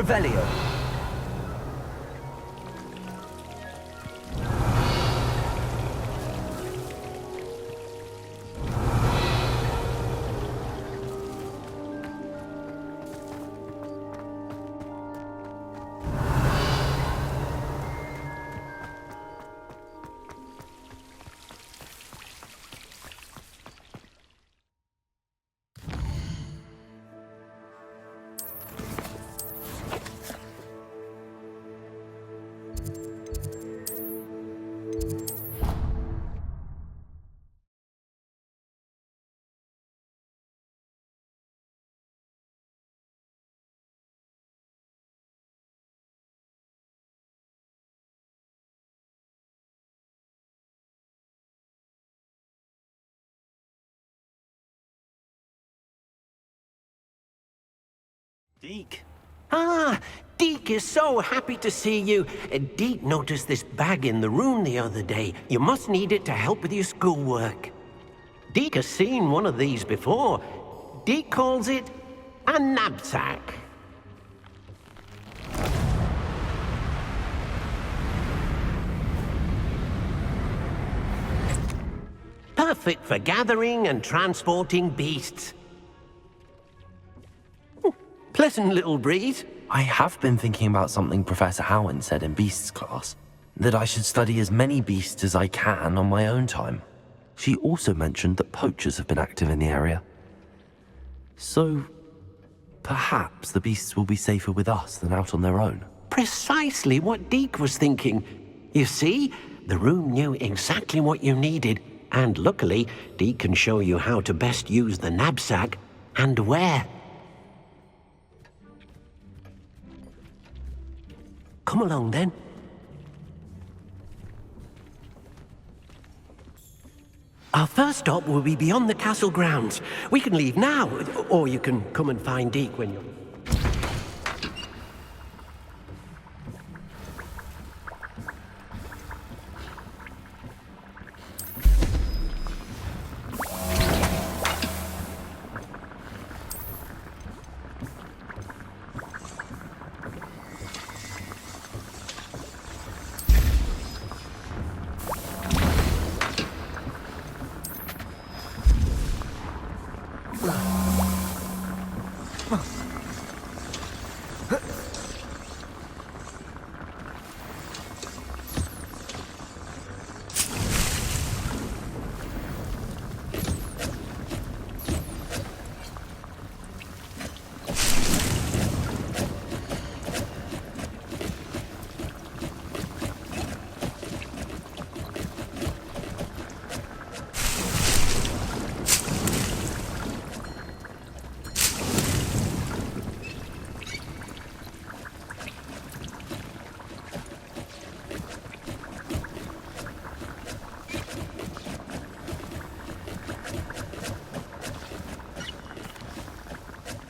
Revelio. Deke. Ah, Deke is so happy to see you. Deke noticed this bag in the room the other day. You must need it to help with your schoolwork. Deke has seen one of these before. Deke calls it a knapsack. Perfect for gathering and transporting beasts. Pleasant little breeze. I have been thinking about something Professor Howard said in Beasts class, that I should study as many beasts as I can on my own time. She also mentioned that poachers have been active in the area. So, perhaps the beasts will be safer with us than out on their own. Precisely what Deke was thinking. You see, the room knew exactly what you needed, and luckily, Deke can show you how to best use the knapsack and where. Come along, then. Our first stop will be beyond the castle grounds. We can leave now, or you can come and find Deke when you're...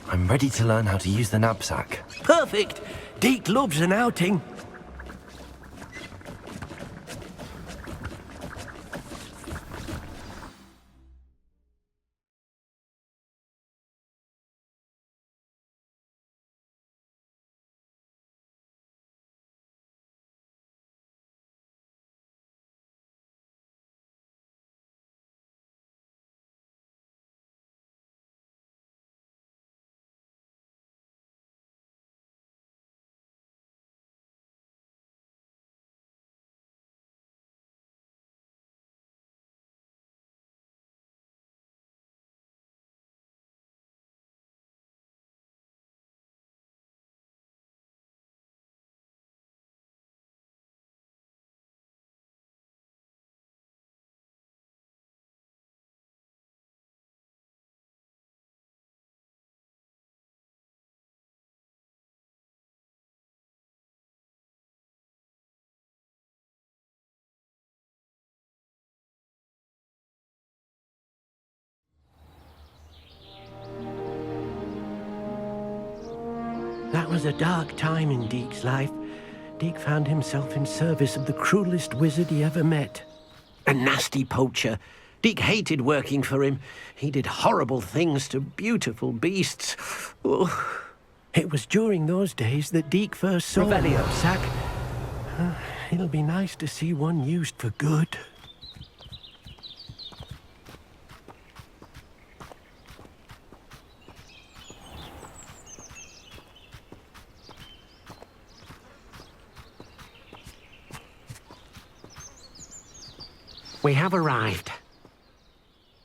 I'm ready to learn how to use the knapsack. Perfect! Deke loves an outing. That was a dark time in Deke's life. Deke found himself in service of the cruelest wizard he ever met. A nasty poacher. Deke hated working for him. He did horrible things to beautiful beasts. Oh. It was during those days that Deke first saw the Revelio. knapsack. It'll be nice to see one used for good. We have arrived.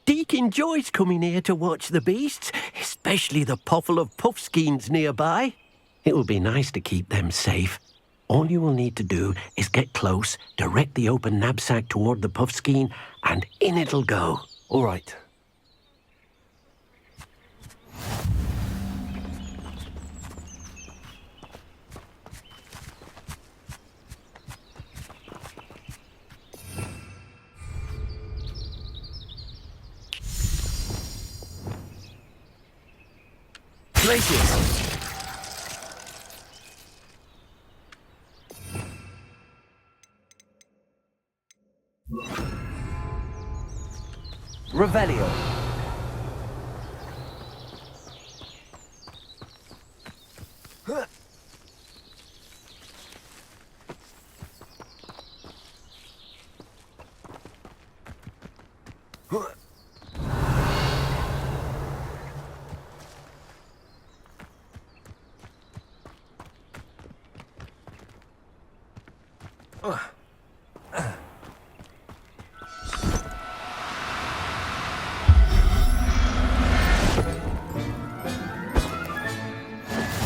Deke enjoys coming here to watch the beasts, especially the potful of puffskeins nearby. It will be nice to keep them safe. All you will need to do is get close, direct the open knapsack toward the puffskein, and in it'll go. All right. Places. Revelio.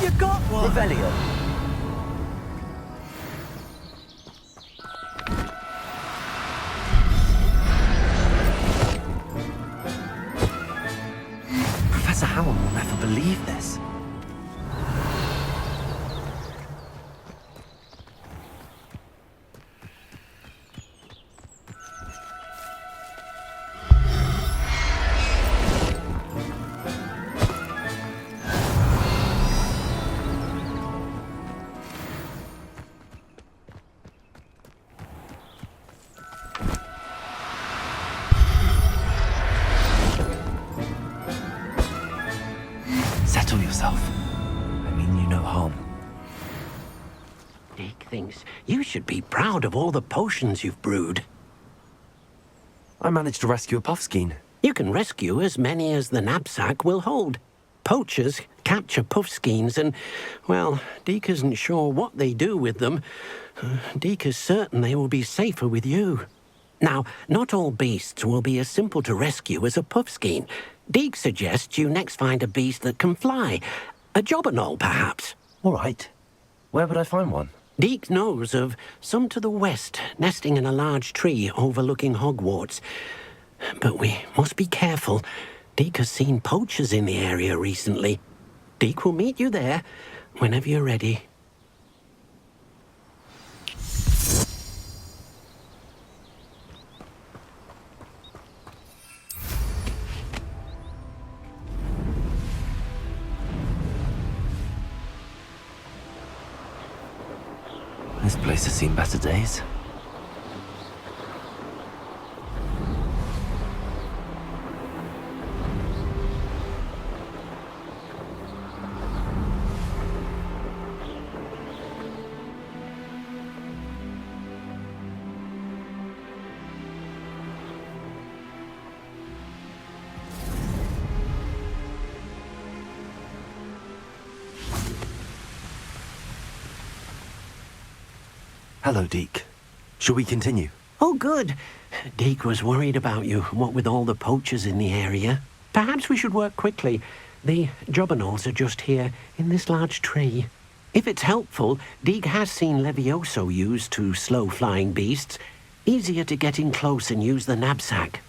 You got one! Revelio. Professor Howell will never believe this. Settle yourself. I mean you no harm. Deke thinks you should be proud of all the potions you've brewed. I managed to rescue a puffskein. You can rescue as many as the knapsack will hold. Poachers capture puffskeins and, well, Deke isn't sure what they do with them. Deke is certain they will be safer with you. Now, not all beasts will be as simple to rescue as a puffskein. Deke suggests you next find a beast that can fly. A jobberknoll, perhaps. All right. Where would I find one? Deke knows of some to the west, nesting in a large tree overlooking Hogwarts. But we must be careful. Deke has seen poachers in the area recently. Deke will meet you there whenever you're ready. This place has seen better days. Hello, Deke. Shall we continue? Oh, good. Deke was worried about you, what with all the poachers in the area. Perhaps we should work quickly. The jobberknolls are just here, in this large tree. If it's helpful, Deke has seen Levioso used to slow flying beasts. Easier to get in close and use the knapsack.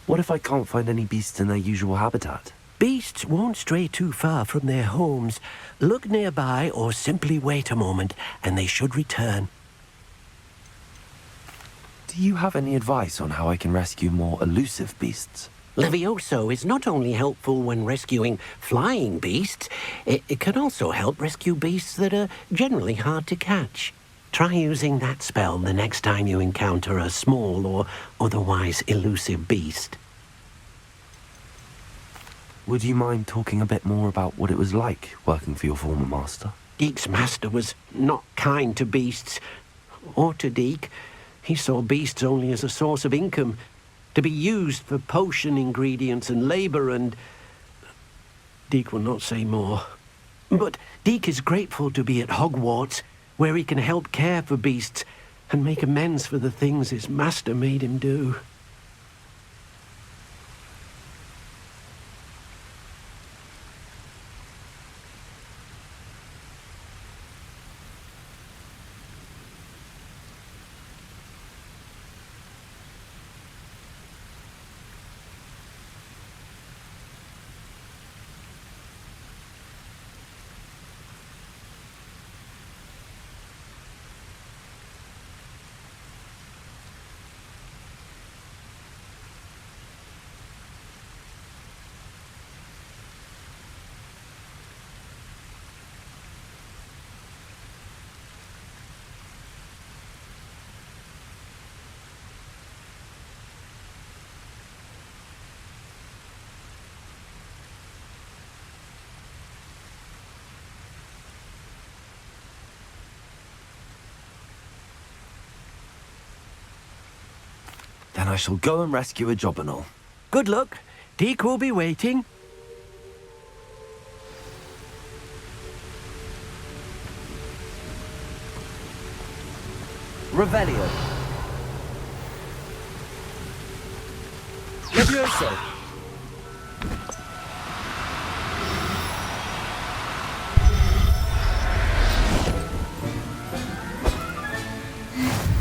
What if I can't find any beasts in their usual habitat? Beasts won't stray too far from their homes. Look nearby or simply wait a moment, and they should return. Do you have any advice on how I can rescue more elusive beasts? Levioso is not only helpful when rescuing flying beasts, it can also help rescue beasts that are generally hard to catch. Try using that spell the next time you encounter a small or otherwise elusive beast. Would you mind talking a bit more about what it was like working for your former master? Deek's master was not kind to beasts, or to Deek. He saw beasts only as a source of income, to be used for potion ingredients and labor, and Deek will not say more. But Deek is grateful to be at Hogwarts, where he can help care for beasts and make amends for the things his master made him do. Then I shall go and rescue a job and all. Good luck. Deek will be waiting. Revelio. Levioso.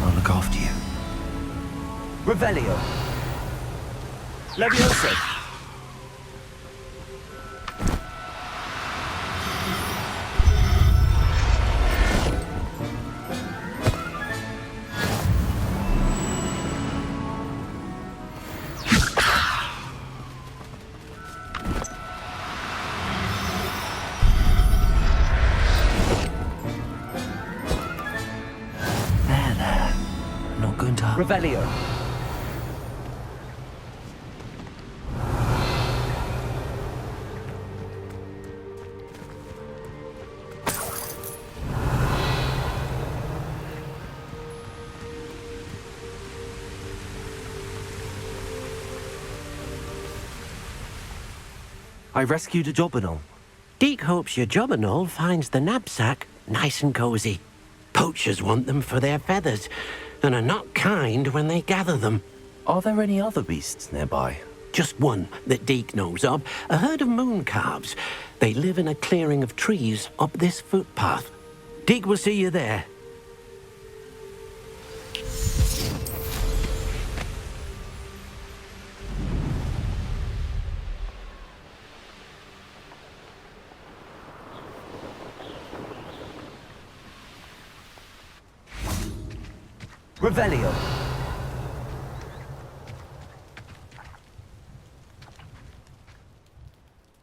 I'll look after you. Revelio. Levioso. There. Not going to... Revelio. I rescued a job and all. Deek hopes your job and all finds the knapsack nice and cozy. Poachers want them for their feathers, and are not kind when they gather them. Are there any other beasts nearby? Just one that Deek knows of, a herd of moon calves. They live in a clearing of trees up this footpath. Deek will see you there. Revelio.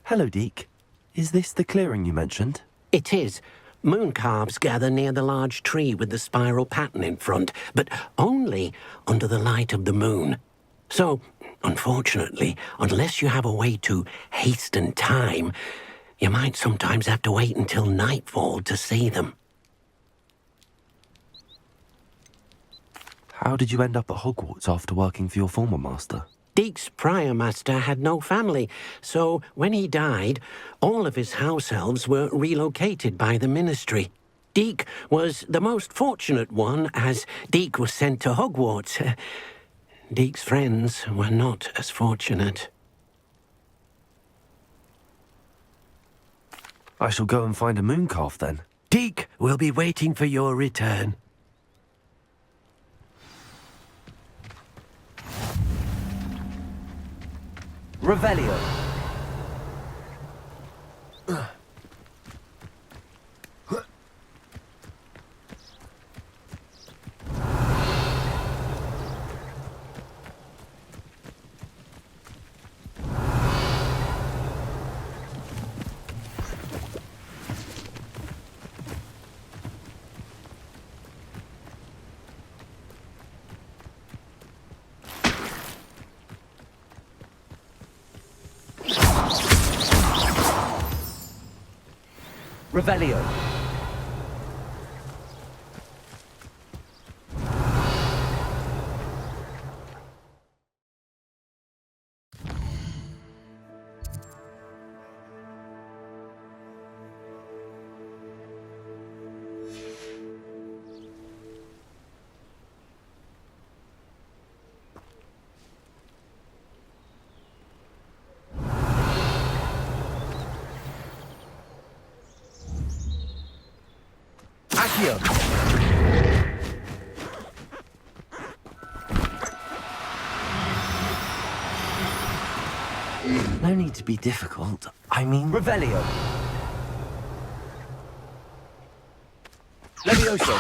Hello, Deek. Is this the clearing you mentioned? It is. Moon calves gather near the large tree with the spiral pattern in front, but only under the light of the moon. So, unfortunately, unless you have a way to hasten time, you might sometimes have to wait until nightfall to see them. How did you end up at Hogwarts after working for your former master? Deek's prior master had no family, so when he died, all of his house elves were relocated by the ministry. Deek was the most fortunate one, as Deek was sent to Hogwarts. Deek's friends were not as fortunate. I shall go and find a moon calf then. Deek will be waiting for your return. Revelio. Revelio. Accio. No need to be difficult. I mean... Revelio. Levioso.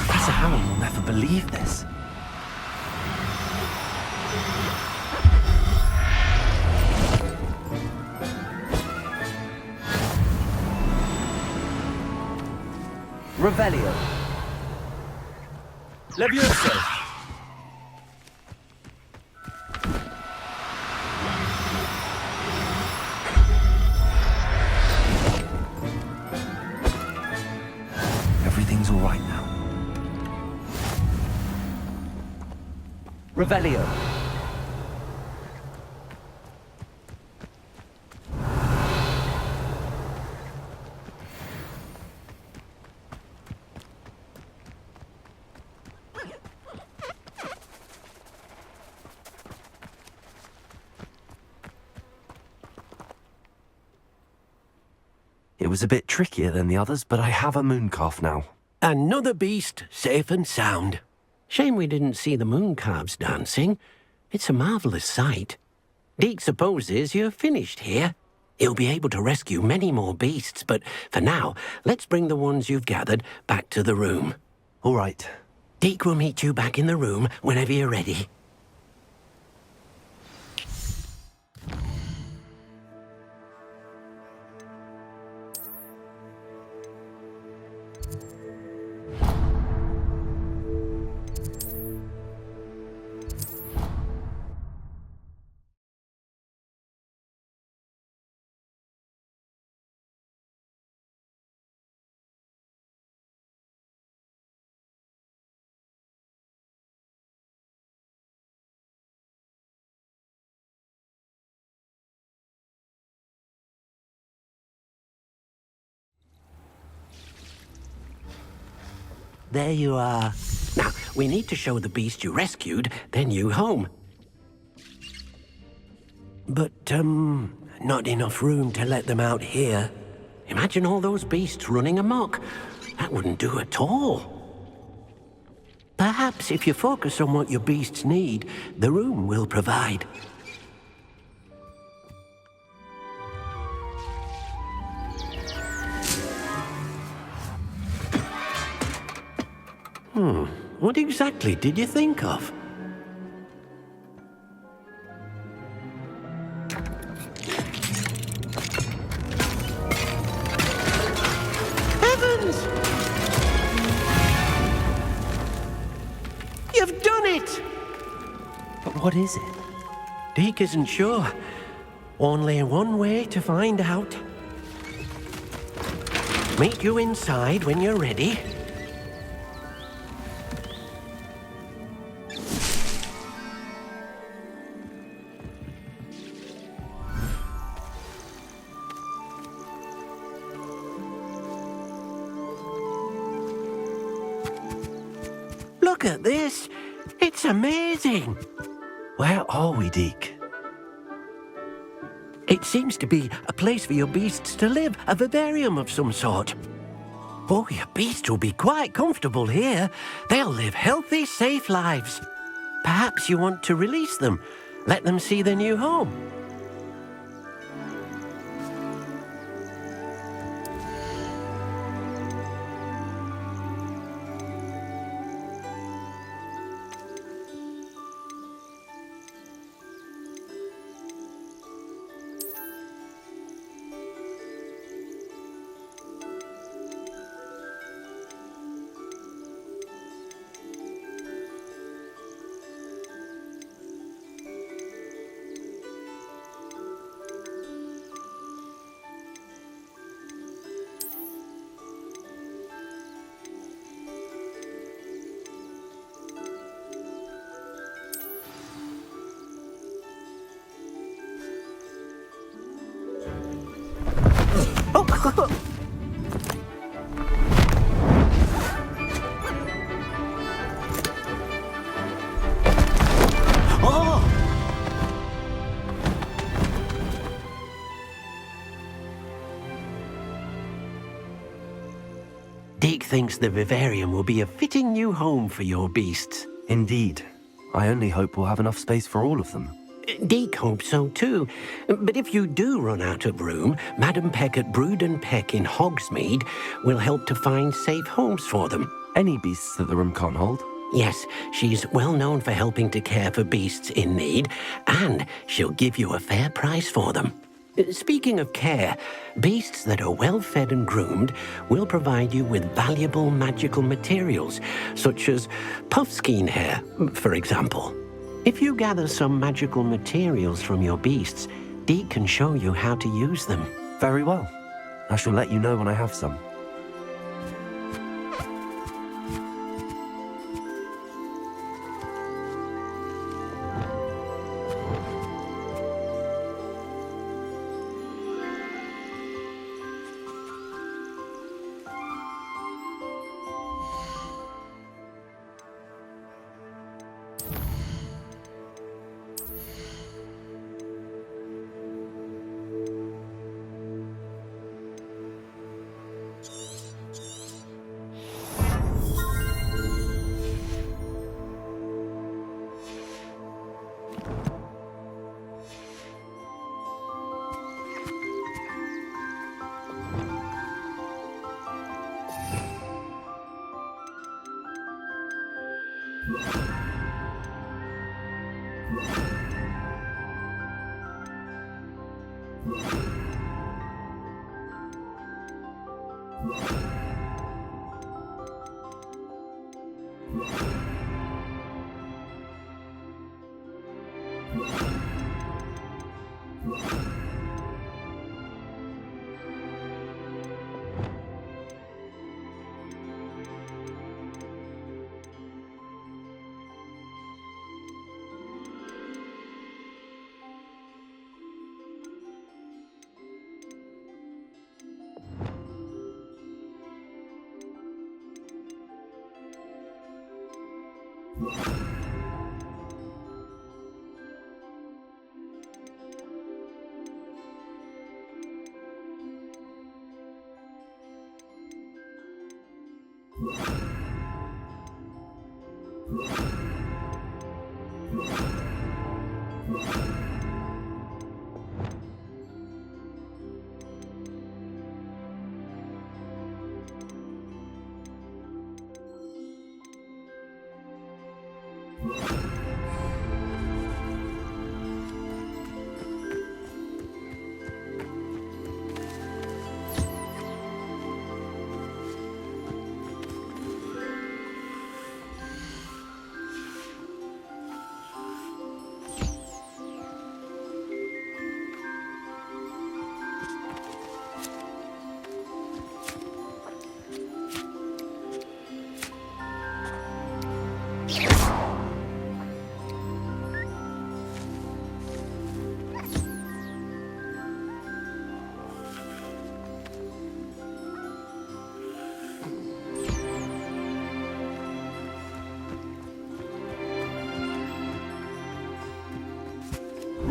Professor Howin will never believe this. Revelio. Levioso. Everything's all right now. Revelio. It was a bit trickier than the others, but I have a mooncalf now. Another beast, safe and sound. Shame we didn't see the mooncalves dancing. It's a marvellous sight. Deke supposes you're finished here. He'll be able to rescue many more beasts, but for now, let's bring the ones you've gathered back to the room. All right. Deke will meet you back in the room whenever you're ready. There you are. Now, we need to show the beast you rescued their new home. But, not enough room to let them out here. Imagine all those beasts running amok. That wouldn't do at all. Perhaps if you focus on what your beasts need, the room will provide. What exactly did you think of? Heavens! You've done it! But what is it? Deke isn't sure. Only one way to find out. Meet you inside when you're ready. Look at this. It's amazing. Where are we, Deke? It seems to be a place for your beasts to live, a vivarium of some sort. Oh, your beasts will be quite comfortable here. They'll live healthy, safe lives. Perhaps you want to release them, let them see their new home. Deke thinks the vivarium will be a fitting new home for your beasts. Indeed. I only hope we'll have enough space for all of them. Deke hopes so too. But if you do run out of room, Madam Peck at Brood and Peck in Hogsmeade will help to find safe homes for them. Any beasts that the room can't hold? Yes, she's well known for helping to care for beasts in need, and she'll give you a fair price for them. Speaking of care, beasts that are well fed and groomed will provide you with valuable magical materials, such as puffskein hair, for example. If you gather some magical materials from your beasts, Deke can show you how to use them. Very well. I shall let you know when I have some.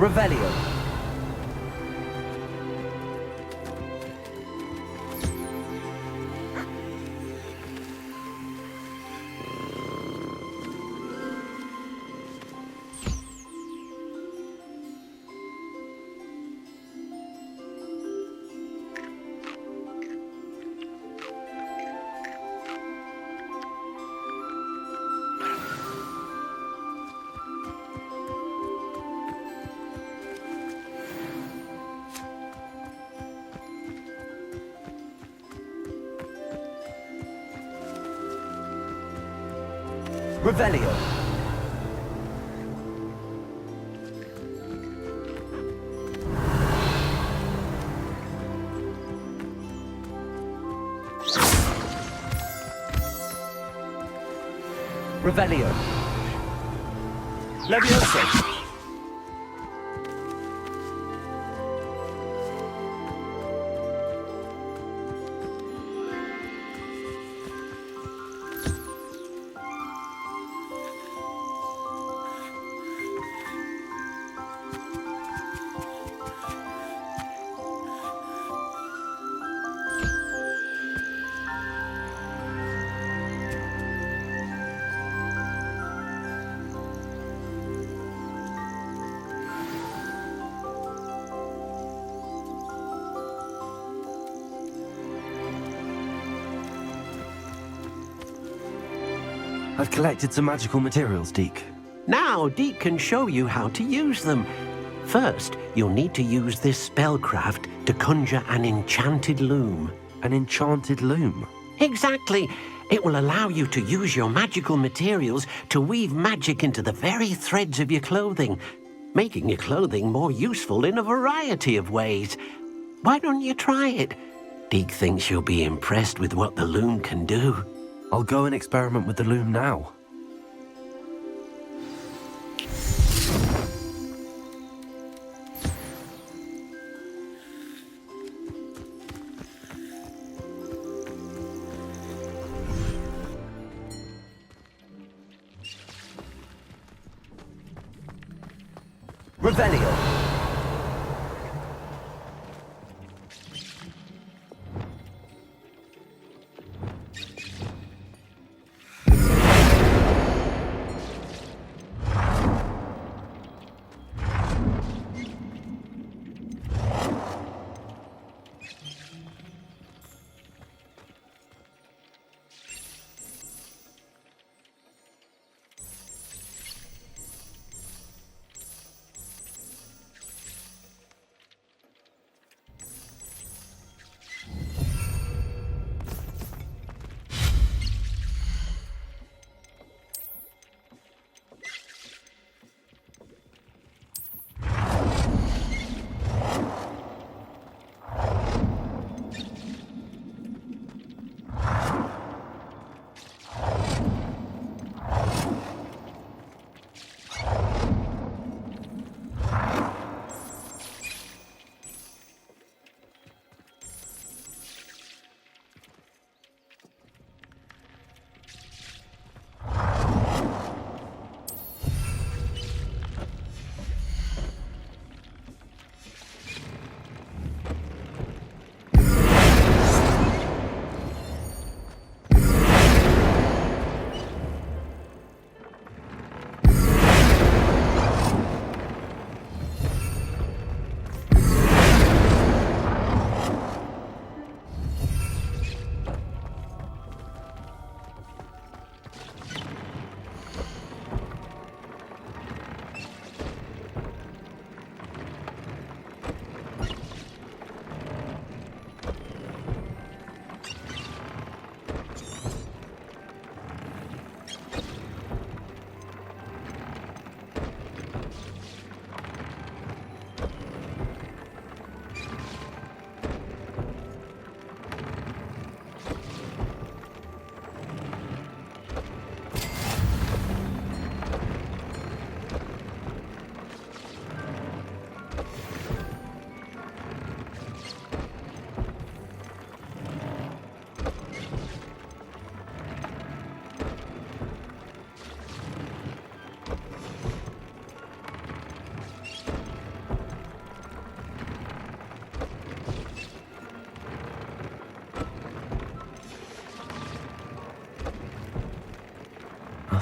Revelio. Revelio. Revelio. Levioso. I've collected some magical materials, Deke. Now, Deke can show you how to use them. First, you'll need to use this spellcraft to conjure an enchanted loom. An enchanted loom? Exactly. It will allow you to use your magical materials to weave magic into the very threads of your clothing, making your clothing more useful in a variety of ways. Why don't you try it? Deke thinks you'll be impressed with what the loom can do. I'll go and experiment with the loom now. Revelio.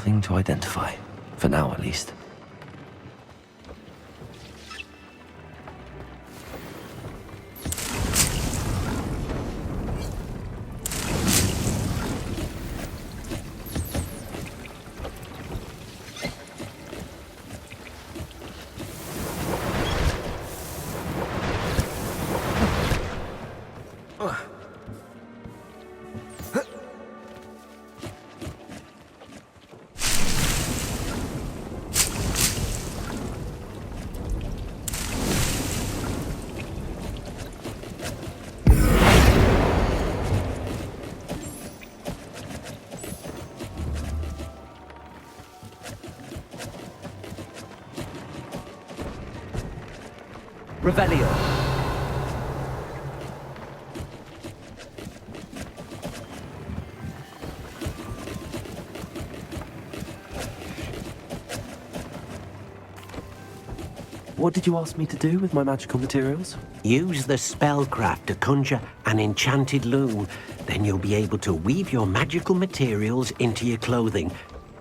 Nothing to identify. For now, at least. Revelio. What did you ask me to do with my magical materials? Use the spellcraft to conjure an enchanted loom. Then you'll be able to weave your magical materials into your clothing.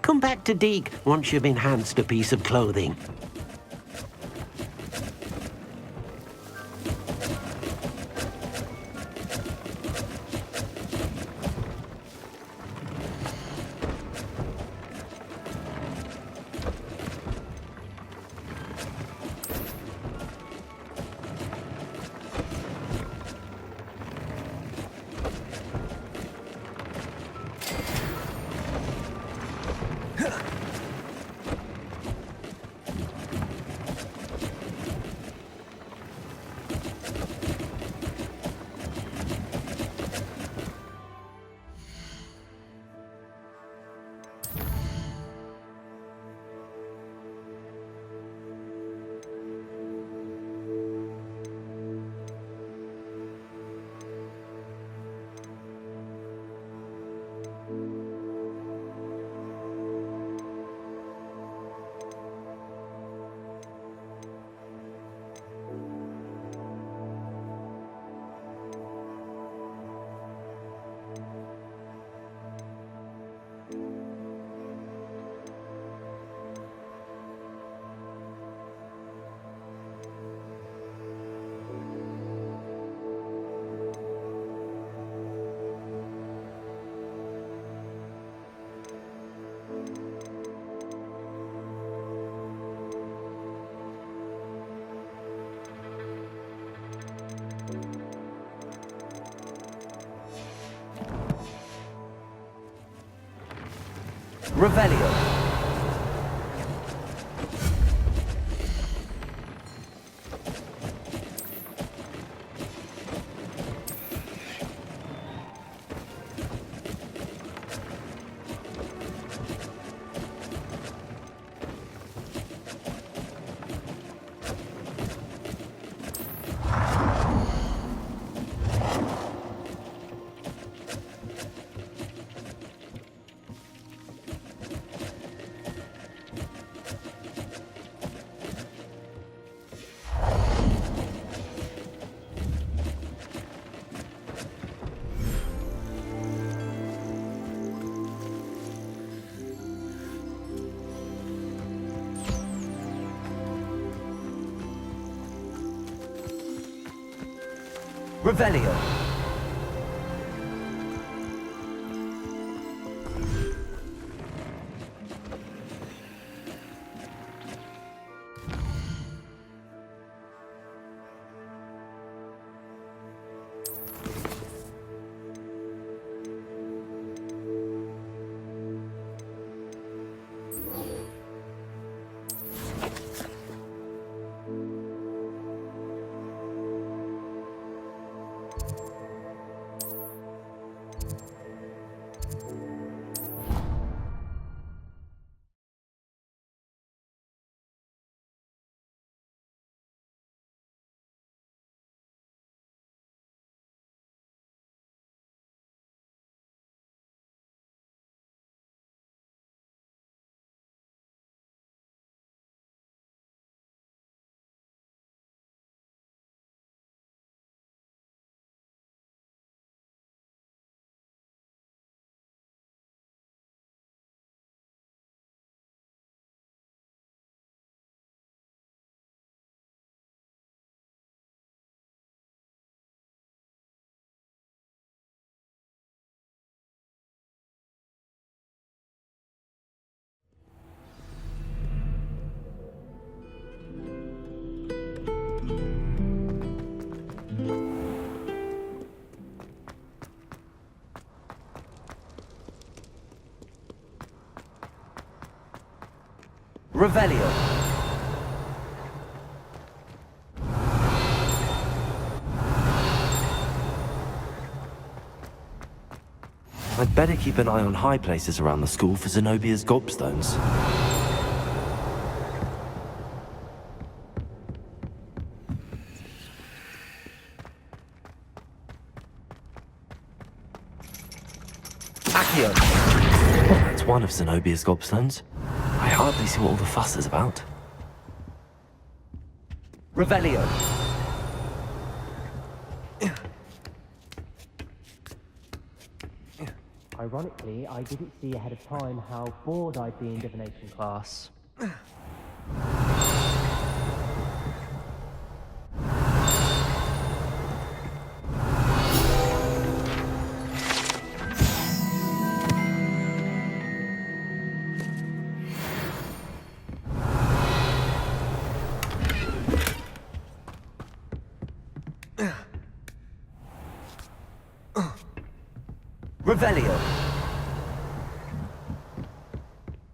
Come back to Deke once you've enhanced a piece of clothing. Revelio. Revelio. Revelio. I'd better keep an eye on high places around the school for Zenobia's gobstones. Accio. Well, that's one of Zenobia's gobstones. I hardly see what all the fuss is about. Revelio. Ironically, I didn't see ahead of time how bored I'd be in divination class. Revelio.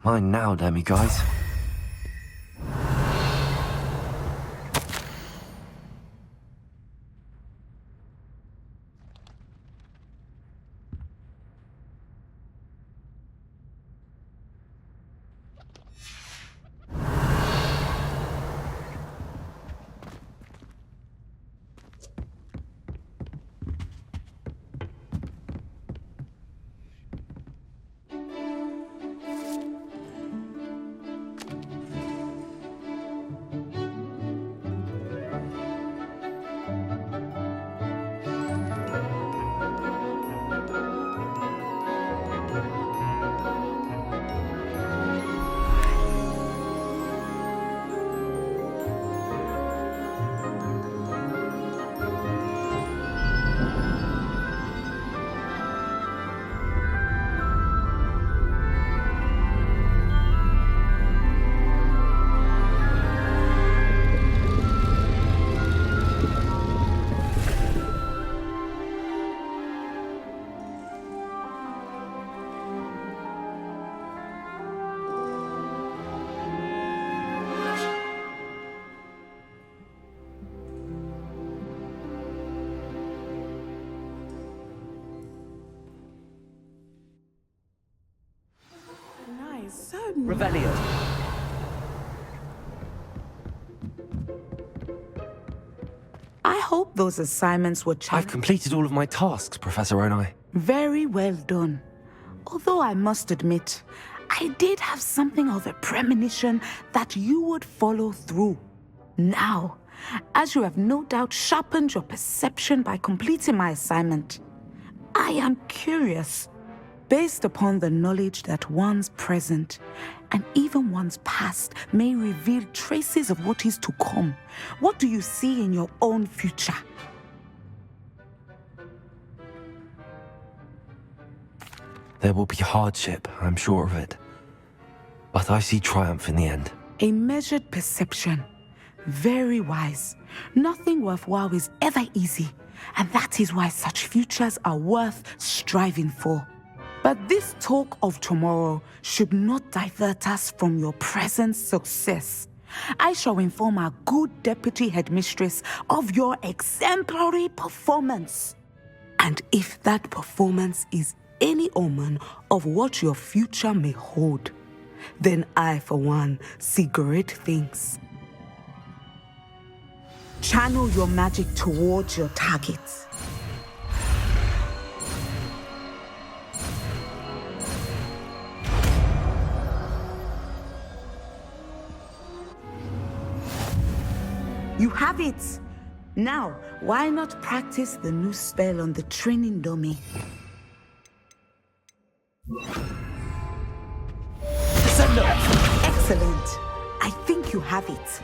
Mine now, demi guys. son. Revelio. I hope those assignments were I've challenging. completed all of my tasks, Professor Onai. Very well done. Although I must admit, I did have something of a premonition that you would follow through. Now, as you have no doubt sharpened your perception by completing my assignment, I am curious, based upon the knowledge that one's present and even one's past may reveal traces of what is to come. What do you see in your own future? There will be hardship, I'm sure of it. But I see triumph in the end. A measured perception. Very wise. Nothing worthwhile is ever easy, and that is why such futures are worth striving for. But this talk of tomorrow should not divert us from your present success. I shall inform our good deputy headmistress of your exemplary performance. And if that performance is any omen of what your future may hold, then I, for one, see great things. Channel your magic towards your targets. You have it! Now, why not practice the new spell on the training dummy? Excellent. I think you have it.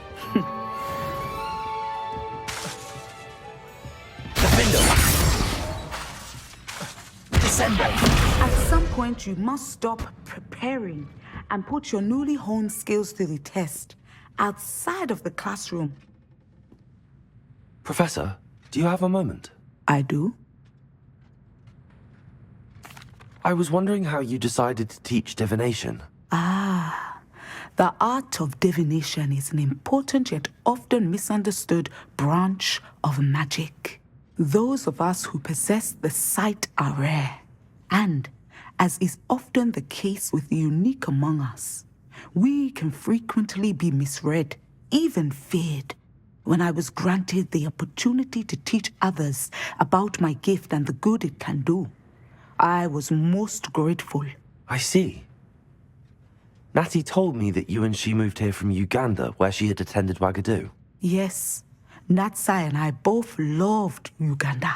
At some point, you must stop preparing and put your newly honed skills to the test outside of the classroom. Professor, do you have a moment? I do? I was wondering how you decided to teach divination. The art of divination is an important yet often misunderstood branch of magic. Those of us who possess the sight are rare, and, as is often the case with the unique among us, we can frequently be misread, even feared. When I was granted the opportunity to teach others about my gift and the good it can do, I was most grateful. I see. Natty told me that you and she moved here from Uganda, where she had attended Wagadu. Yes, Natsai and I both loved Uganda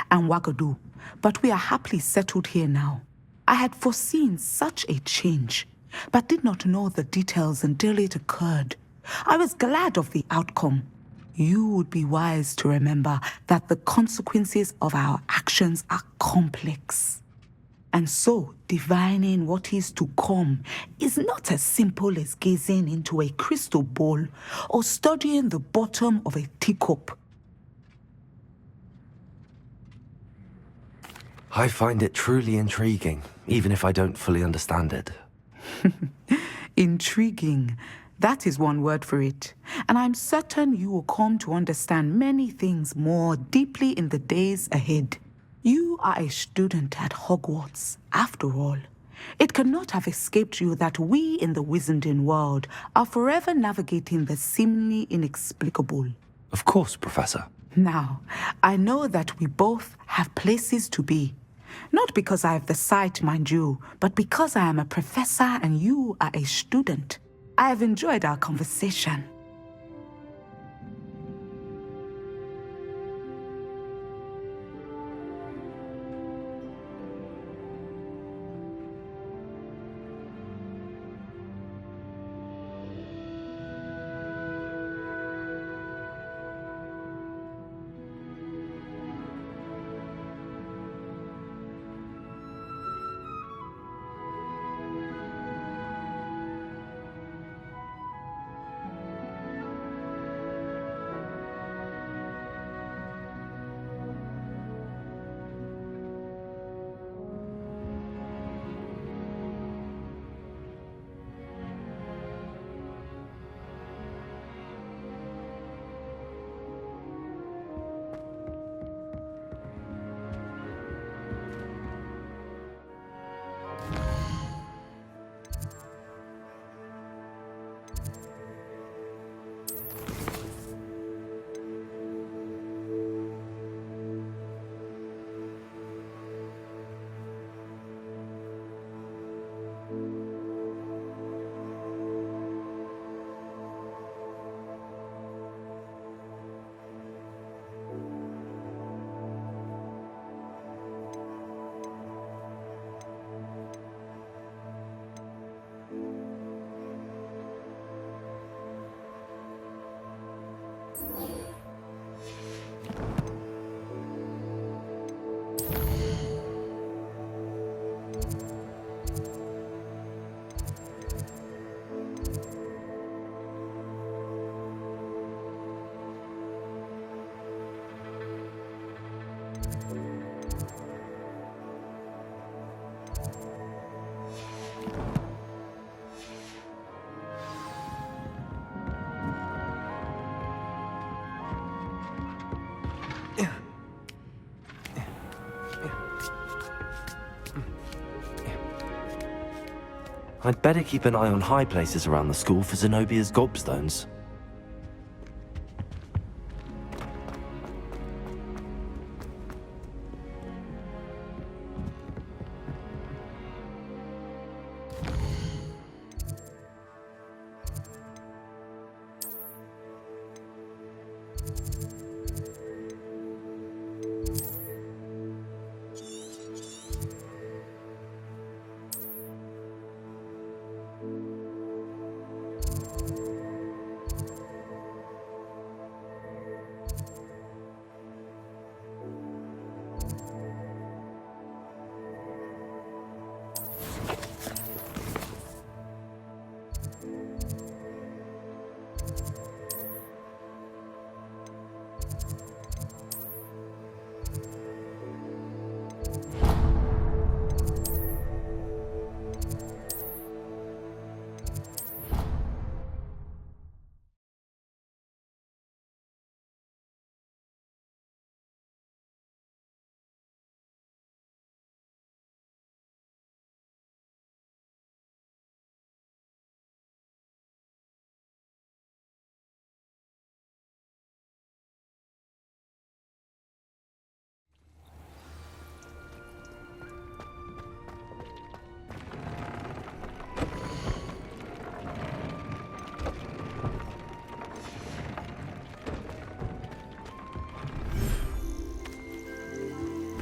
and Wagadu, but we are happily settled here now. I had foreseen such a change, but did not know the details until it occurred. I was glad of the outcome. You would be wise to remember that the consequences of our actions are complex. And so, divining what is to come is not as simple as gazing into a crystal ball or studying the bottom of a teacup. I find it truly intriguing, even if I don't fully understand it. Intriguing. That is one word for it. And I'm certain you will come to understand many things more deeply in the days ahead. You are a student at Hogwarts, after all. It cannot have escaped you that we in the Wizarding world are forever navigating the seemingly inexplicable. Of course, Professor. Now, I know that we both have places to be. Not because I have the sight, mind you, but because I am a professor and you are a student. I have enjoyed our conversation. I'd better keep an eye on high places around the school for Zenobia's gobstones.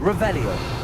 Revelio.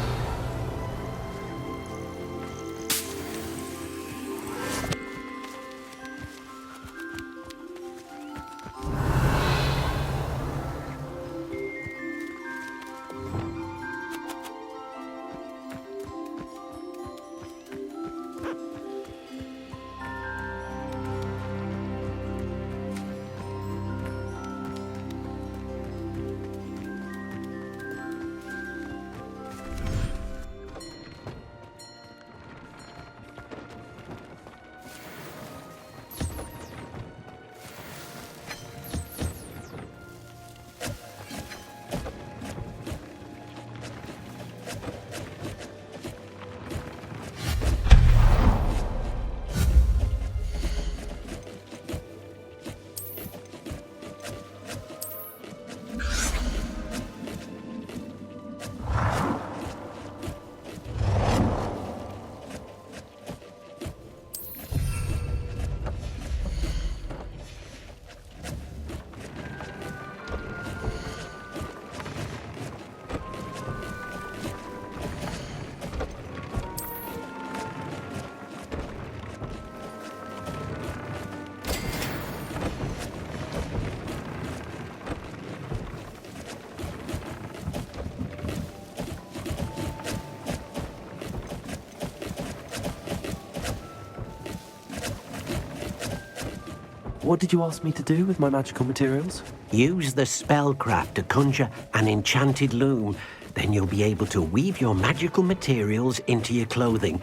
What did you ask me to do with my magical materials? Use the spellcraft to conjure an enchanted loom. Then you'll be able to weave your magical materials into your clothing.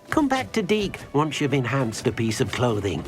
Come back to Deke once you've enhanced a piece of clothing.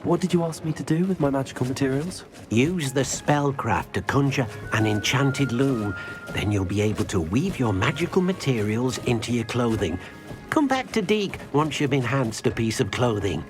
What did you ask me to do with my magical materials? Use the spellcraft to conjure an enchanted loom. Then you'll be able to weave your magical materials into your clothing. Come back to Deke once you've enhanced a piece of clothing.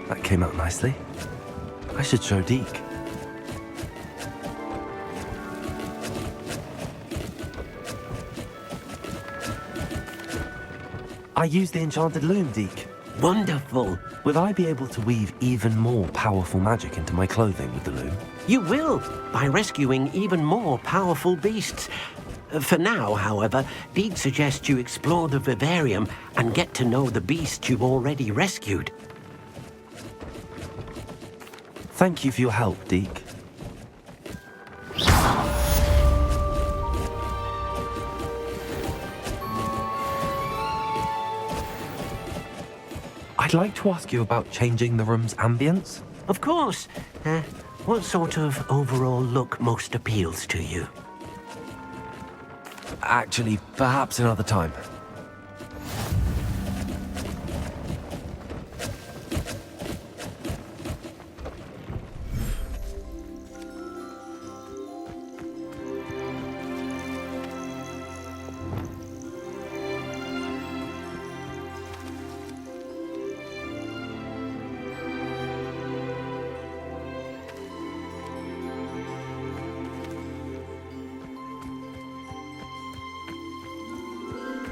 That came out nicely. I should show Deke. I used the enchanted loom, Deke. Wonderful. Will I be able to weave even more powerful magic into my clothing with the loom? You will, by rescuing even more powerful beasts. For now, however, Deke suggests you explore the vivarium and get to know the beasts you've already rescued. Thank you for your help, Deke. I'd like to ask you about changing the room's ambience. Of course. What sort of overall look most appeals to you? Actually, perhaps another time.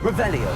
Revelio.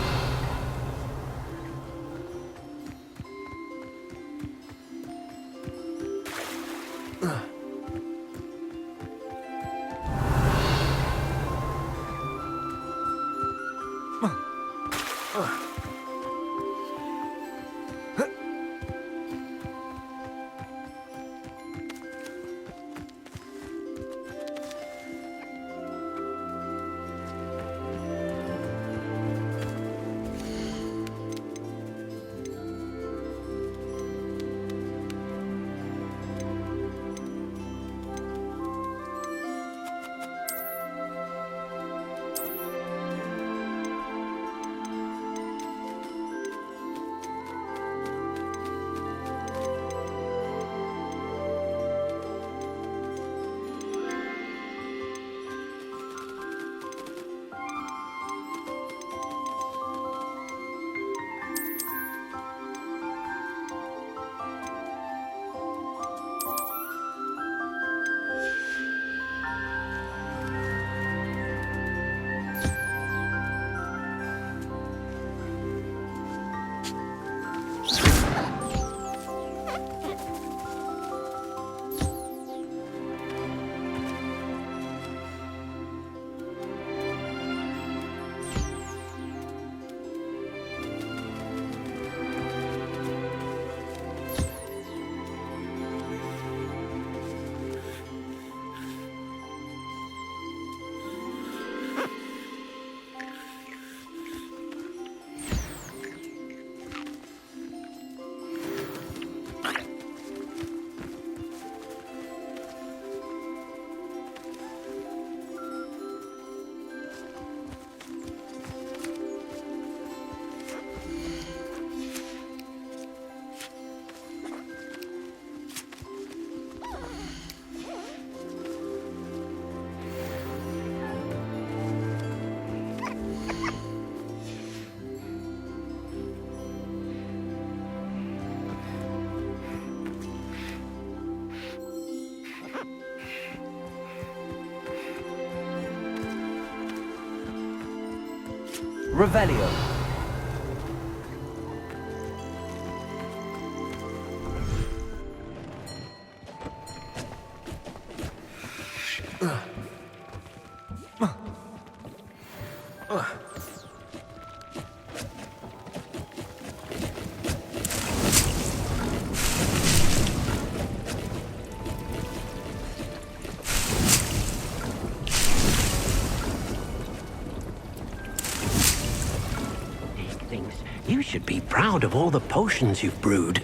Revelio. Deke thinks you should be proud of all the potions you've brewed.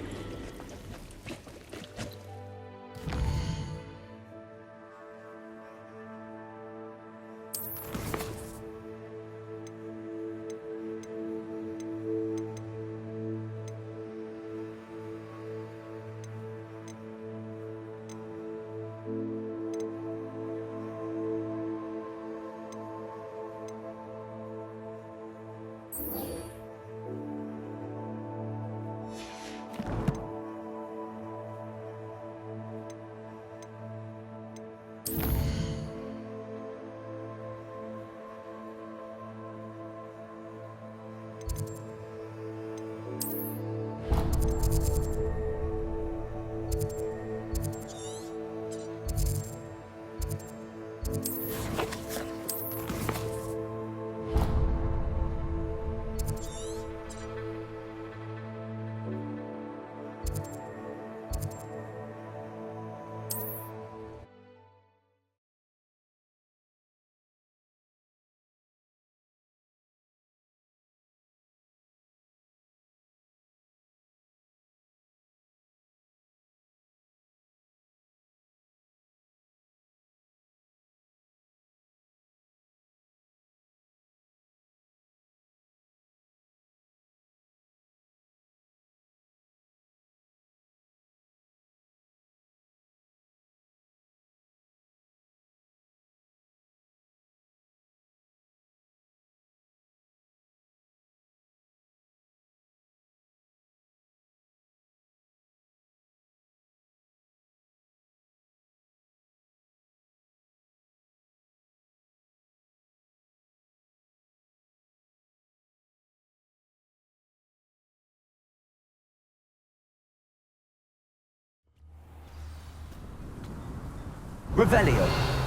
Revelio.